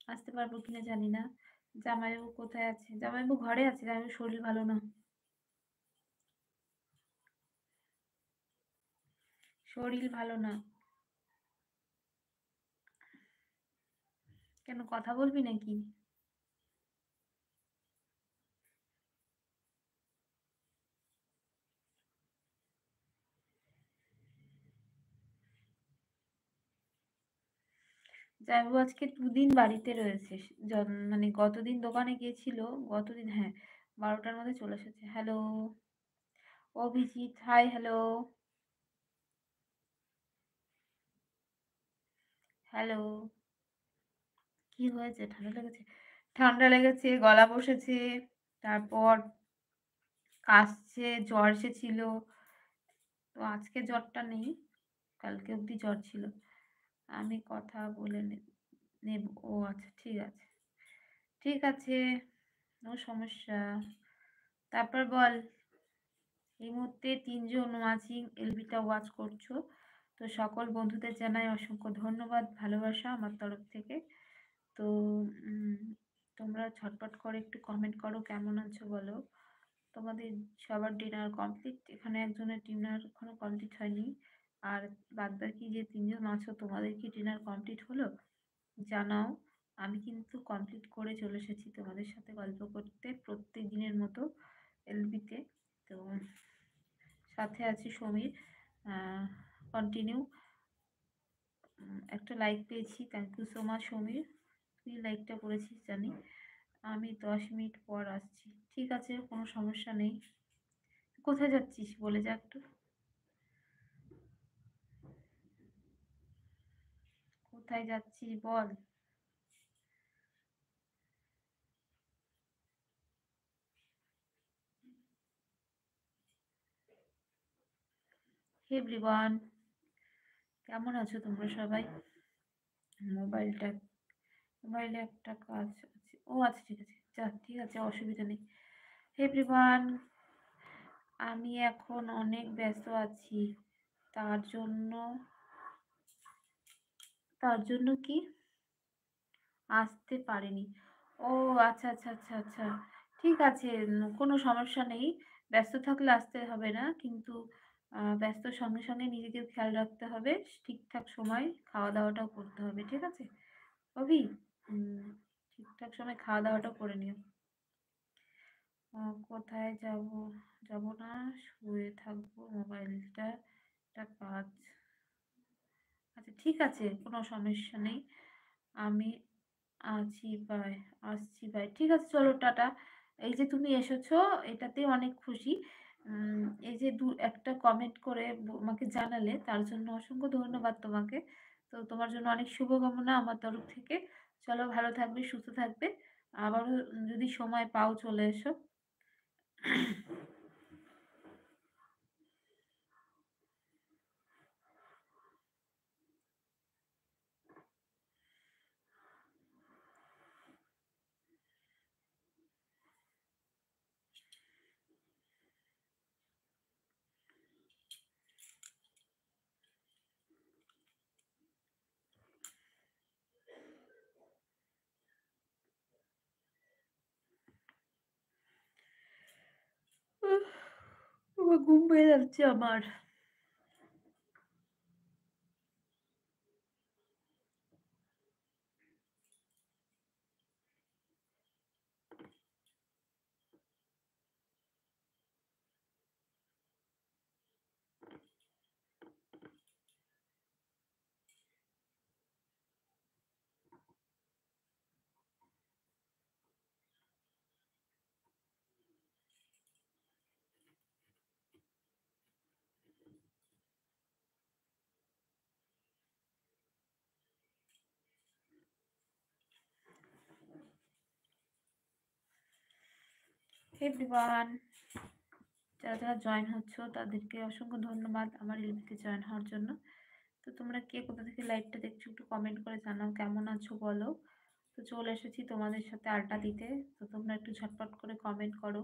আসতে পারবো কিনা জানি না। জামাইবাবু কোথায় আছে? জামাইবাবু ঘরে আছে, জামাইবাবুর শরীর ভালো না। শরীর ভালো না। কেন, কথা বলবি নাকি? জামাইবাবু আজকে দুদিন বাড়িতে রয়েছে। মানে গতদিন দোকানে গিয়েছিল। গতদিন, হ্যাঁ, 12টার মধ্যে চলে এসেছে। Hello Abhijit, hi, hello. Hello. কি হয়েছে? ঠান্ডা লেগেছে? ঠান্ডা লেগেছে, গলা বসেছে, তারপর কাশছে, জ্বর এসেছিল। তো আজকে জ্বরটা নেই, কালকে অবধি জ্বর ছিল। আমি কথা বলে নেব। ও আচ্ছা, ঠিক আছে, ঠিক আছে, নো সমস্যা। তারপর বল। এই মুহূর্তে ৩ জন ওয়াচিং এলবিটা ওয়াচ করছো। তো সকল বন্ধুদের জানাই অসংখ্য ধন্যবাদ, ভালোবাসা আমার তরফ থেকে। তো উম, তোমরা ঝটপট করে একটু কমেন্ট করো, কেমন আছো বলো। তোমাদের সবার ডিনার কমপ্লিট? এখানে একজনের ডিনার এখনো কমপ্লিট হয়নি। আর বাদবাকি যে 3 জন আছো, তোমাদের কি ডিনার কমপ্লিট হলো? জানাও। আমি কিন্তু কমপ্লিট করে চলে এসেছি তোমাদের সাথে গল্প করতে, প্রত্যেক দিনের মতো এলবিতে। তো সাথে আছি সমীর। কন্টিনিউ। একটা লাইক পেয়েছি, thank you so much Samir. তুই লাইকটা করেছিস জানি। আমি 10 মিনিট পর আসছি। ঠিক আছে, কোনো সমস্যা নেই। কোথায় যাচ্ছিস বলে যা একটু। কোথায় যাচ্ছিস বল। হে এভরিওয়ান, কেমন আছো তোমরা সবাই? মোবাইলটা, মোবাইলে একটা কাজ আছে। ও আচ্ছা, ঠিক আছে, যা, ঠিক আছে, অসুবিধা নেই। হে এভরিওয়ান, আমি এখন অনেক ব্যস্ত আছি। তার জন্য, তার জন্য কি আসতে পারিনি। ও আচ্ছা, আচ্ছা, আচ্ছা, আচ্ছা, ঠিক আছে, কোনো সমস্যা নেই। ব্যস্ত থাকলে আসতে হবে না, কিন্তু ব্যস্তর সঙ্গে সঙ্গে নিজেকে খেয়াল রাখতে হবে। ঠিকঠাক সময় খাওয়া দাওয়াটাও করতে হবে, ঠিক আছে অভি? উম, ঠিকঠাক সময় খাওয়া দাওয়াটাও করে নিও। কোথায় যাব? যাব না, শুয়ে থাকবো। মোবাইলটা একটা কাজ। আচ্ছা, ঠিক আছে, কোনো সমস্যা নেই। আমি আছি বাই, আসছি বাই, ঠিক আছে, চলো টাটা। এই যে তুমি এসেছো, এটাতে অনেক খুশি। এই যে একটা কমেন্ট করে আমাকে জানালে, তার জন্য অসংখ্য ধন্যবাদ তোমাকে। তো তোমার জন্য অনেক শুভকামনা আমার তরফ থেকে। চলো, ভালো থাকবে, সুস্থ থাকবে। আবারও যদি সময় পাও চলে এসো। ঘুম পেয়ে যাচ্ছে আমার। এভরিওয়ান, যারা যারা জয়েন হচ্ছ তাদেরকে অসংখ্য ধন্যবাদ আমার এলবিতে জয়েন হওয়ার জন্য। তো তোমরা কে কোথা থেকে লাইভটা দেখছো একটু কমেন্ট করে জানাও, কেমন আছো বলো। তো চলে এসেছি তোমাদের সাথে আড্ডা দিতে। তো তোমরা একটু ঝটপট করে কমেন্ট করো।